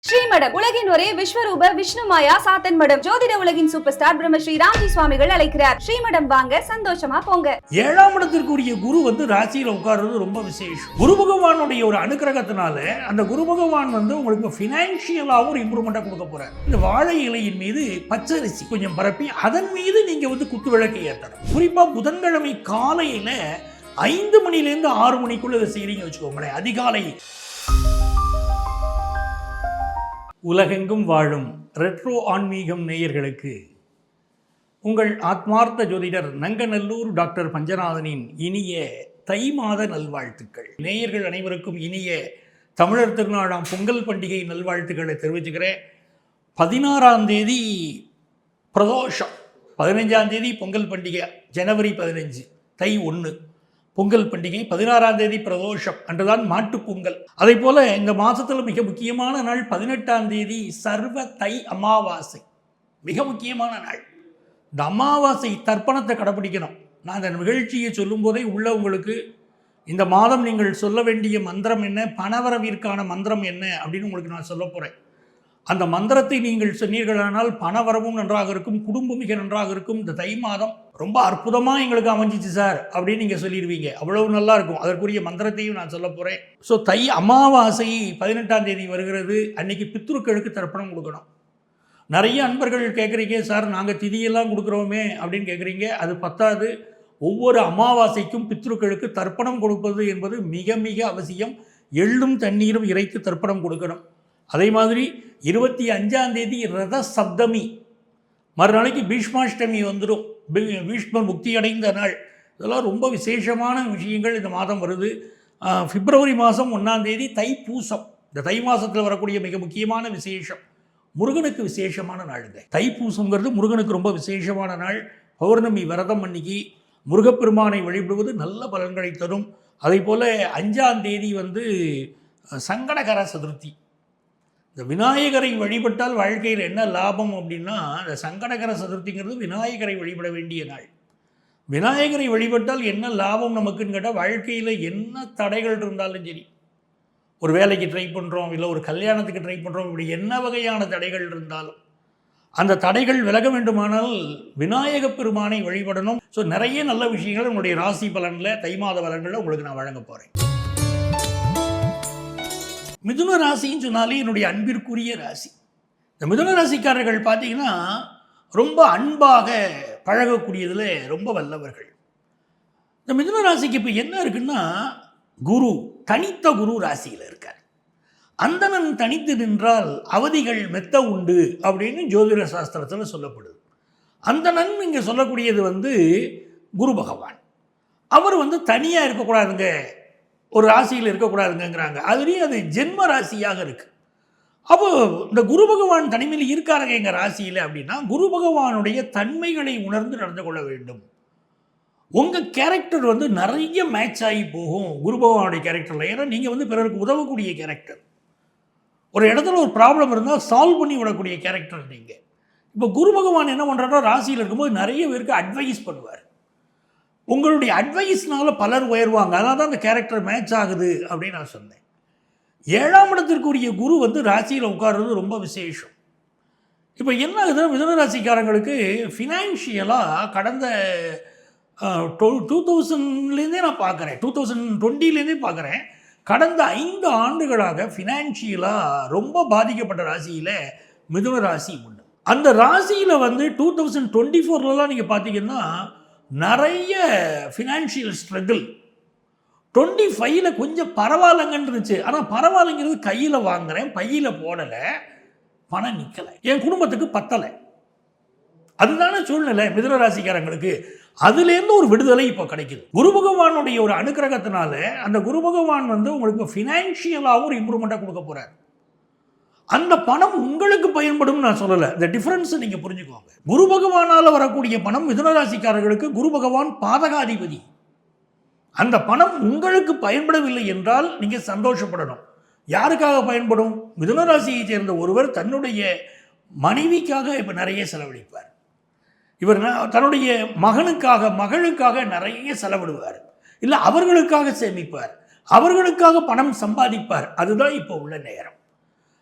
ஸ்ரீமடம் உலகின் ஒரே விஸ்வரூப விஷ்ணுமாயா சாத்தன் மடம். ஜோதிட உலகின் சூப்பர் ஸ்டார் பிரம்மஸ்ரீ ராம்ஜி சுவாமிகள் அழைக்கிறார். ஸ்ரீமடம் வாங்க, சந்தோஷமா போங்க. 7ஆம் இடத்திற்குரிய குரு ராசியில உட்கார்றது ரொம்ப விசேஷம். குரு பகவானுடைய ஒரு அனுக்கிரகத்தினால அந்த குரு பகவான் உங்களுக்கு பினான்சியலாவும் ஒரு இம்ப்ரூவ்மெண்டா கொடுக்க போறார். இந்த வாழை இலையின் மீது பச்சரிசி கொஞ்சம் பரப்பி அதன் மீது நீங்க குத்து விளக்கு ஏற்றணும். குறிப்பா புதன்கிழமை காலையில 5 மணிலேருந்து 6 மணிக்குள்ள இதை செய்றீங்க வச்சுக்கோங்களேன். அதிகாலை உலகெங்கும் வாழும் ரெட்ரோ ஆன்மீகம் நேயர்களுக்கு உங்கள் ஆத்மார்த்த ஜோதிடர் நங்கநல்லூர் டாக்டர் பஞ்சநாதனின் இனிய தை மாத நல்வாழ்த்துக்கள். நேயர்கள் அனைவருக்கும் இனிய தமிழர் திருநாளாம் பொங்கல் பண்டிகை நல்வாழ்த்துக்களை தெரிவிச்சுக்கிறேன். 16ஆம் தேதி பிரதோஷம், 15ஆம் தேதி பொங்கல் பண்டிகை, ஜனவரி 15 தை 1 பொங்கல் பண்டிகை, 16ஆம் தேதி பிரதோஷம் அன்றுதான் மாட்டுப் பொங்கல். அதே போல இந்த மாதத்தில் மிக முக்கியமான நாள் 18ஆம் தேதி சர்வ தை அமாவாசை, மிக முக்கியமான நாள். இந்த அமாவாசை தர்ப்பணத்தை கடைப்பிடிக்கணும். நான் இந்த நிகழ்ச்சியை சொல்லும் போதே உள்ள உங்களுக்கு இந்த மாதம் நீங்கள் சொல்ல வேண்டிய மந்திரம் என்ன, பணவரவிற்கான மந்திரம் என்ன அப்படின்னு உங்களுக்கு நான் சொல்ல போகிறேன். அந்த மந்திரத்தை நீங்கள் சொன்னீர்களானால் பணவரவும் நன்றாக இருக்கும், குடும்பம் மிக நன்றாக இருக்கும். இந்த தை மாதம் ரொம்ப அற்புதமாக எங்களுக்கு அமைஞ்சிச்சு சார் அப்படின்னு நீங்கள் சொல்லிடுவீங்க. அவ்வளவு நல்லா இருக்கும். அதற்குரிய மந்திரத்தையும் நான் சொல்ல போகிறேன். ஸோ தை அமாவாசை 18ஆம் தேதி வருகிறது. அன்னைக்கு பித்ருக்களுக்கு தர்ப்பணம் கொடுக்கணும். நிறைய அன்பர்கள் கேட்குறீங்க, சார் நாங்கள் திதியெல்லாம் கொடுக்குறோமே அப்படின்னு கேட்குறீங்க. அது பத்தாது. ஒவ்வொரு அமாவாசைக்கும் பித்ருக்களுக்கு தர்ப்பணம் கொடுப்பது என்பது மிக மிக அவசியம். எள்ளும் தண்ணீரும் இறைத்து தர்ப்பணம் கொடுக்கணும். அதே மாதிரி 25ஆம் தேதி ரத சப்தமி, மறுநாளைக்கு பீஷ்மாஷ்டமி வந்துடும். பீஷ்மர் முக்தி அடைந்த நாள். இதெல்லாம் ரொம்ப விசேஷமான விஷயங்கள் இந்த மாதம் வருது. பிப்ரவரி மாதம் 1ஆம் தேதி தைப்பூசம். இந்த தை மாதத்தில் வரக்கூடிய மிக முக்கியமான விசேஷம், முருகனுக்கு விசேஷமான நாள். இந்த தைப்பூசங்கிறது முருகனுக்கு ரொம்ப விசேஷமான நாள். பௌர்ணமி விரதம் அன்னைக்கு முருகப்பெருமானை வழிபடுவது நல்ல பலன்களை தரும். அதே போல் 5ஆம் தேதி சங்கடகர சதுர்த்தி. இந்த விநாயகரை வழிபட்டால் வாழ்க்கையில் என்ன லாபம் அப்படின்னா, இந்த சங்கடகர சதுர்த்திங்கிறது விநாயகரை வழிபட வேண்டிய நாள். விநாயகரை வழிபட்டால் என்ன லாபம் நமக்குன்னு கேட்டால், வாழ்க்கையில் என்ன தடைகள் இருந்தாலும் சரி, ஒரு வேலைக்கு ட்ரை பண்ணுறோம், இல்லை ஒரு கல்யாணத்துக்கு ட்ரை பண்ணுறோம், இப்படி என்ன வகையான தடைகள் இருந்தாலும் அந்த தடைகள் விலக வேண்டுமானால் விநாயக பெருமானை வழிபடணும். ஸோ நிறைய நல்ல விஷயங்கள் உங்களுடைய ராசி பலனில், தை மாத பலன்களில் உங்களுக்கு நான் வழங்க போகிறேன். மிதுன ராசின்னு சொன்னாலே என்னுடைய அன்பிற்குரிய ராசி. இந்த மிதுன ராசிக்காரர்கள் பார்த்தீங்கன்னா ரொம்ப அன்பாக பழகக்கூடியதில் ரொம்ப வல்லவர்கள். இந்த மிதுன ராசிக்கு இப்போ என்ன இருக்குன்னா, குரு தனித்த குரு ராசியில் இருக்கார். அந்தணன் தனித்து நின்றால் அவதிகள் மெத்த உண்டு அப்படின்னு ஜோதிட சாஸ்திரத்தில் சொல்லப்படுது. அந்தணன் இங்கே சொல்லக்கூடியது குரு பகவான். அவர் தனியாக இருக்கக்கூடாதுங்க, ஒரு ராசியில் இருக்கக்கூடாதுங்கிறாங்க. அதுலேயும் அது ஜென்ம ராசியாக இருக்குது. அப்போ இந்த குரு பகவான் தனிமையில் இருக்காருங்க எங்கள் ராசியில் அப்படின்னா, குரு பகவானுடைய தன்மைகளை உணர்ந்து நடந்து கொள்ள வேண்டும். உங்கள் கேரக்டர் நிறைய மேட்ச் ஆகி போகும் குரு பகவானுடைய கேரக்டரில். ஏன்னா நீங்கள் பிறருக்கு உதவக்கூடிய கேரக்டர். ஒரு இடத்துல ஒரு ப்ராப்ளம் இருந்தால் சால்வ் பண்ணி விடக்கூடிய கேரக்டர் நீங்கள். இப்போ குரு பகவான் என்ன பண்ணுறாரோ, ராசியில் இருக்கும்போது நிறைய பேருக்கு அட்வைஸ் பண்ணுவார். உங்களுடைய அட்வைஸ்னால பலர் உயர்வாங்க. அதனால தான் அந்த கேரக்டர் மேட்ச் ஆகுது அப்படின்னு நான் சொன்னேன். 7ஆம் இடத்திற்குரிய குரு ராசியில் உட்கார்றது ரொம்ப விசேஷம். இப்போ என்ன ஆகுதுன்னா, மிதுன ராசிக்காரங்களுக்கு ஃபினான்ஷியலாக கடந்த 2000லேருந்தே நான் பார்க்குறேன், 2020லேருந்தே பார்க்குறேன், கடந்த 5 ஆண்டுகளாக ஃபினான்ஷியலாக ரொம்ப பாதிக்கப்பட்ட ராசியில் மிதுன ராசி உண்டு. அந்த ராசியில் 2024லாம் நீங்கள் பார்த்தீங்கன்னா நிறைய ஃபினான்ஷியல் ஸ்ட்ரகிள். 25ல் கொஞ்சம் பரவாயில்லைங்கன்னு இருந்துச்சு. ஆனால் பரவாயில்லைங்கிறது கையில் வாங்குறேன், பையில் போடலை, பணம் நிற்கலை, என் குடும்பத்துக்கு பத்தலை. அதுதானே சூழ்நிலை மிதுன ராசிக்காரங்களுக்கு. அதுலேருந்து ஒரு விடுதலை இப்போ கிடைக்குது. குரு பகவானுடைய ஒரு அனுக்கிரகத்தினால அந்த குரு பகவான் உங்களுக்கு ஃபினான்ஷியலாகவும் ஒரு இம்ப்ரூவ்மெண்ட்டாக கொடுக்க போகிறார். அந்த பணம் உங்களுக்கு பயன்படும் நான் சொல்லலை. இந்த டிஃப்ரென்ஸை நீங்கள் புரிஞ்சுக்கோங்க. குரு பகவானால் வரக்கூடிய பணம் மிதுனராசிக்காரர்களுக்கு குரு பகவான் பாதகாதிபதி. அந்த பணம் உங்களுக்கு பயன்படவில்லை என்றால் நீங்கள் சந்தோஷப்படணும். யாருக்காக பயன்படும்? மிதுனராசியை சேர்ந்த ஒருவர் தன்னுடைய மனைவிக்காக இப்போ நிறைய செலவழிப்பார். இவர் தன்னுடைய மகனுக்காக மகளுக்காக நிறைய செலவிடுவார். இல்லை அவர்களுக்காக சேமிப்பார், அவர்களுக்காக பணம் சம்பாதிப்பார். அதுதான் இப்போ உள்ள நேரம்.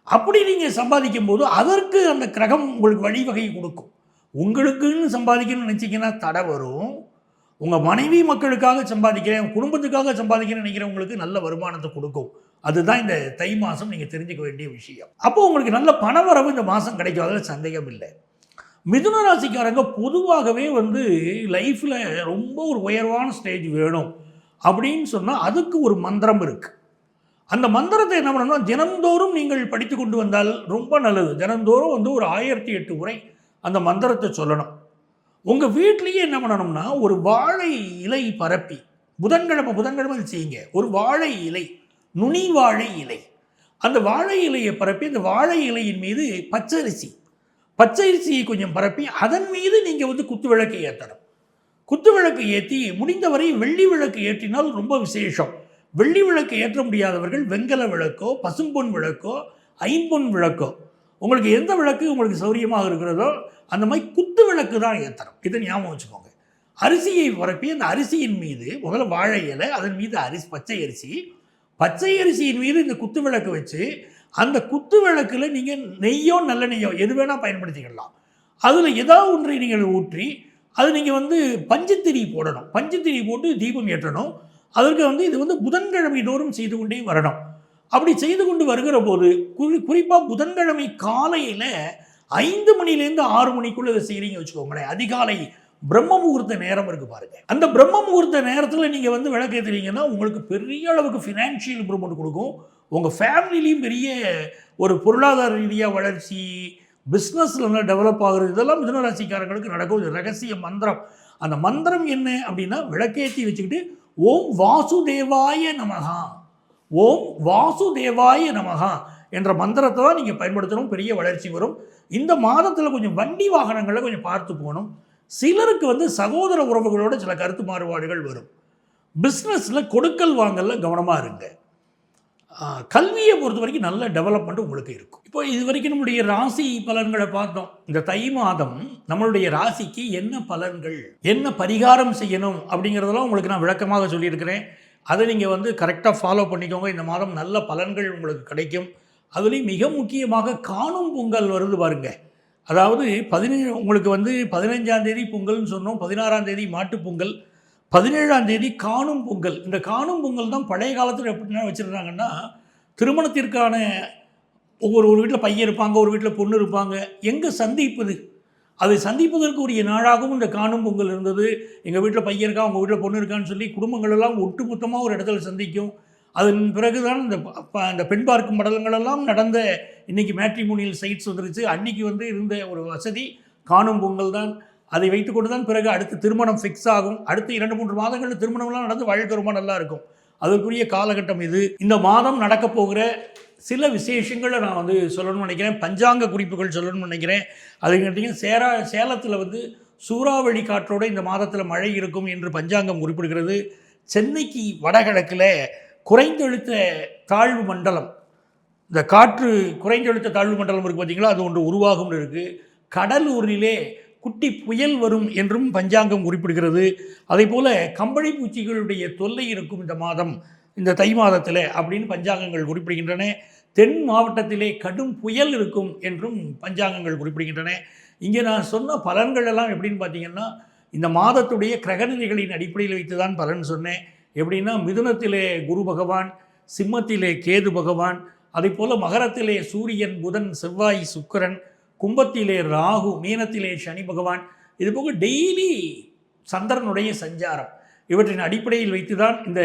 அப்படி நீங்கள் சம்பாதிக்கும் போது அதற்கு அந்த கிரகம் உங்களுக்கு வழிவகை கொடுக்கும். உங்களுக்குன்னு சம்பாதிக்கணும்னு நினச்சிங்கன்னா தடை வரும். உங்கள் மனைவி மக்களுக்காக சம்பாதிக்கிறேன், குடும்பத்துக்காக சம்பாதிக்கிறேன்னு நினைக்கிறவங்களுக்கு நல்ல வருமானத்தை கொடுக்கும். அதுதான் இந்த தை மாதம் நீங்கள் தெரிஞ்சுக்க வேண்டிய விஷயம். அப்போ உங்களுக்கு நல்ல பணவரவு இந்த மாதம் கிடைக்கும், அதில் சந்தேகம் இல்லை. மிதுன ராசிக்காரங்க பொதுவாகவே லைஃப்பில் ரொம்ப ஒரு உயர்வான ஸ்டேஜ் வேணும் அப்படின்னு சொன்னால் அதுக்கு ஒரு மந்திரம் இருக்குது. அந்த மந்திரத்தை என்ன பண்ணணும்னா தினந்தோறும் நீங்கள் படித்து கொண்டு வந்தால் ரொம்ப நல்லது. தினந்தோறும் ஒரு 1008 முறை அந்த மந்திரத்தை சொல்லணும். உங்கள் வீட்லேயே என்ன பண்ணணும்னா ஒரு வாழை இலை பரப்பி புதன்கிழமை செய்யுங்க. ஒரு வாழை இலை, நுனி வாழை இலை, அந்த வாழை இலையை பரப்பி அந்த வாழை இலையின் மீது பச்சரிசியை கொஞ்சம் பரப்பி அதன் மீது நீங்கள் குத்து விளக்கு ஏற்றணும். குத்து விளக்கு ஏற்றி முடிந்தவரை வெள்ளி விளக்கு ஏற்றினால் ரொம்ப விசேஷம். வெள்ளி விளக்கு ஏற்ற முடியாதவர்கள் வெங்கல விளக்கோ, பசும்பொன் விளக்கோ, ஐம்பொன் விளக்கோ, உங்களுக்கு எந்த விளக்கு உங்களுக்கு சௌரியமாக இருக்கிறதோ அந்த மாதிரி குத்து விளக்கு தான் ஏற்றணும். இதை ஞாபகம் வச்சுக்கோங்க. அரிசியை பரப்பி அந்த அரிசியின் மீது முதல்ல வாழை இலை, அதன் மீது பச்சை அரிசியின் மீது இந்த குத்து விளக்கு வச்சு அந்த குத்து விளக்கில் நீங்கள் நெய்யோ நல்லெண்ணெய்யோ எது வேணால் பயன்படுத்திக்கலாம். அதில் ஏதாவது ஒன்றை நீங்கள் ஊற்றி அது நீங்கள் பஞ்சுத்திரி போடணும். பஞ்சுத்திரி போட்டு தீபம் ஏற்றணும். அதற்கு இது புதன்கிழமை தோறும் செய்து கொண்டே வரணும். அப்படி செய்து கொண்டு வருகிற போது குறிப்பாக புதன்கிழமை காலையில் 5 மணிலேருந்து 6 மணிக்குள்ளே இதை செய்கிறீங்க வச்சுக்கோங்களேன். அதிகாலை பிரம்ம முகூர்த்த நேரம் இருக்குது பாருங்கள். அந்த பிரம்ம முகூர்த்த நேரத்தில் நீங்கள் விளக்கு ஏற்றுறீங்கன்னா உங்களுக்கு பெரிய அளவுக்கு ஃபினான்ஷியல் இம்ப்ரூவ்மெண்ட் கொடுக்கும். உங்கள் ஃபேமிலிலையும் பெரிய ஒரு பொருளாதார ரீதியாக வளர்ச்சி, பிஸ்னஸில் நல்லா டெவலப் ஆகுறது, இதெல்லாம் மிதுன ராசிக்காரங்களுக்கு நடக்கும். இது ரகசிய மந்திரம். அந்த மந்திரம் என்ன அப்படின்னா விளக்கேற்றி வச்சுக்கிட்டு ஓம் வாசுதேவாய நமகா, ஓம் வாசுதேவாய நமகா என்ற மந்திரத்தை தான் நீங்கள் பயன்படுத்தணும். பெரிய வளர்ச்சி வரும். இந்த மாதத்தில் கொஞ்சம் வண்டி வாகனங்களை கொஞ்சம் பார்த்து போகணும். சிலருக்கு சகோதர உறவுகளோட சில கருத்து மாறுபாடுகள் வரும். பிஸ்னஸில் கொடுக்கல் வாங்கல கவனமாக இருங்க. கல்வியை பொறுத்த வரைக்கும் நல்ல டெவலப்மெண்ட் உங்களுக்கு இருக்கும். இப்போ இது வரைக்கும் நம்முடைய ராசி பலன்களை பார்த்தோம். இந்த தை மாதம் நம்மளுடைய ராசிக்கு என்ன பலன்கள், என்ன பரிகாரம் செய்யணும் அப்படிங்கிறதெல்லாம் உங்களுக்கு நான் விளக்கமாக சொல்லியிருக்கிறேன். அதை நீங்கள் கரெக்டாக ஃபாலோ பண்ணிக்கோங்க. இந்த மாதம் நல்ல பலன்கள் உங்களுக்கு கிடைக்கும். அதுலேயும் மிக முக்கியமாக காணும் பொங்கல் வருது பாருங்க. அதாவது உங்களுக்கு 15ஆம் தேதி பொங்கல்னு சொன்னோம், 16ஆம் தேதி மாட்டுப்பொங்கல், 17ஆம் தேதி காணும் பொங்கல். இந்த காணும் பொங்கல் தான் பழைய காலத்தில் எப்படின்னா வச்சுருந்தாங்கன்னா திருமணத்திற்கான ஒரு வீட்டில் பையன் இருப்பாங்க, ஒரு வீட்டில் பொண்ணு இருப்பாங்க. எங்கே சந்திப்பது, அதை சந்திப்பதற்கு உரிய நாளாகவும் இந்த காணும் பொங்கல் இருந்தது. எங்கள் வீட்டில் பையன் இருக்கா, உங்கள் வீட்டில் பொண்ணு இருக்கான்னு சொல்லி குடும்பங்கள் எல்லாம் ஒட்டுமொத்தமாக ஒரு இடத்துல சந்திக்கும். அதன் பிறகுதான் இந்த பெண் பார்க்கும் மடலங்களெல்லாம் நடந்த இன்றைக்கி மேட்ரிமோனியல் சைட்ஸ் வந்துருச்சு. அன்றைக்கி இருந்த ஒரு வசதி காணும் பொங்கல் தான். அதை வைத்துக்கொண்டு தான் பிறகு அடுத்து திருமணம் ஃபிக்ஸ் ஆகும். அடுத்து 2-3 மாதங்களில் திருமணம்லாம் நடந்து வாழ்க்கை ரொம்ப நல்லா இருக்கும். அதற்குரிய காலகட்டம் இது. இந்த மாதம் நடக்க போகிற சில விசேஷங்களை நான் சொல்லணும்னு நினைக்கிறேன். பஞ்சாங்க குறிப்புகள் சொல்லணும்னு நினைக்கிறேன். அது கேட்டிங்கன்னா சேலத்தில் சூறாவளி காற்றோடு இந்த மாதத்தில் மழை இருக்கும் என்று பஞ்சாங்கம் குறிப்பிடுகிறது. சென்னைக்கு வடகிழக்கில் குறைந்தழுத்த தாழ்வு மண்டலம், இந்த காற்று குறைந்தழுத்த தாழ்வு மண்டலம் இருக்குது பார்த்தீங்களா, அது ஒன்று உருவாகும்னு இருக்குது. கடலூரிலே குட்டி புயல் வரும் என்றும் பஞ்சாங்கம் குறிப்பிடுகிறது. அதே போல் கம்பளி பூச்சிகளுடைய தொல்லை இருக்கும் இந்த மாதம், இந்த தை மாதத்தில் அப்படின்னு பஞ்சாங்கங்கள் குறிப்பிடுகின்றன. தென் மாவட்டத்திலே கடும் புயல் இருக்கும் என்றும் பஞ்சாங்கங்கள் குறிப்பிடுகின்றன. இங்கே நான் சொன்ன பலன்கள் எல்லாம் எப்படின்னு பார்த்தீங்கன்னா இந்த மாதத்துடைய கிரகநிலைகளின் அடிப்படையில் வைத்து தான் பலன் சொன்னேன். எப்படின்னா மிதுனத்திலே குரு பகவான், சிம்மத்திலே கேது பகவான், அதே போல் மகரத்திலே சூரியன், புதன், செவ்வாய், சுக்கிரன், கும்பத்திலே ராகு, மீனத்திலே சனி பகவான், இது போக டெய்லி சந்திரனுடைய சஞ்சாரம், இவற்றின் அடிப்படையில் வைத்து தான் இந்த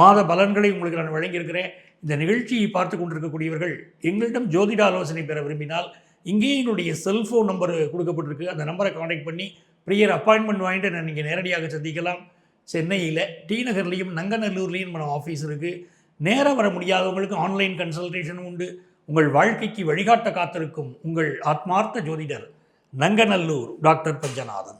மாத பலன்களை உங்களுக்கு நான் வழங்கியிருக்கிறேன். இந்த நிகழ்ச்சியை பார்த்து கொண்டிருக்கக்கூடியவர்கள் எங்களிடம் ஜோதிட ஆலோசனை பெற விரும்பினால் இங்கே எங்களுடைய செல்ஃபோன் நம்பர் கொடுக்கப்பட்டிருக்கு. அந்த நம்பரை காண்டாக்ட் பண்ணி ப்ரியர் அப்பாயின்மெண்ட் வாங்கிட்டு நான் நீங்கள் நேரடியாக சந்திக்கலாம். சென்னையில் டி நகர்லேயும் நங்கநல்லூர்லேயும் நம்ம ஆஃபீஸ் இருக்குது. நேராக வர முடியாதவங்களுக்கு ஆன்லைன் கன்சல்டேஷனும் உண்டு. உங்கள் வாழ்க்கைக்கு வழிகாட்ட காத்திருக்கும் உங்கள் ஆத்மார்த்த ஜோதிடர் நங்கநல்லூர் டாக்டர் பஞ்சநாதன்.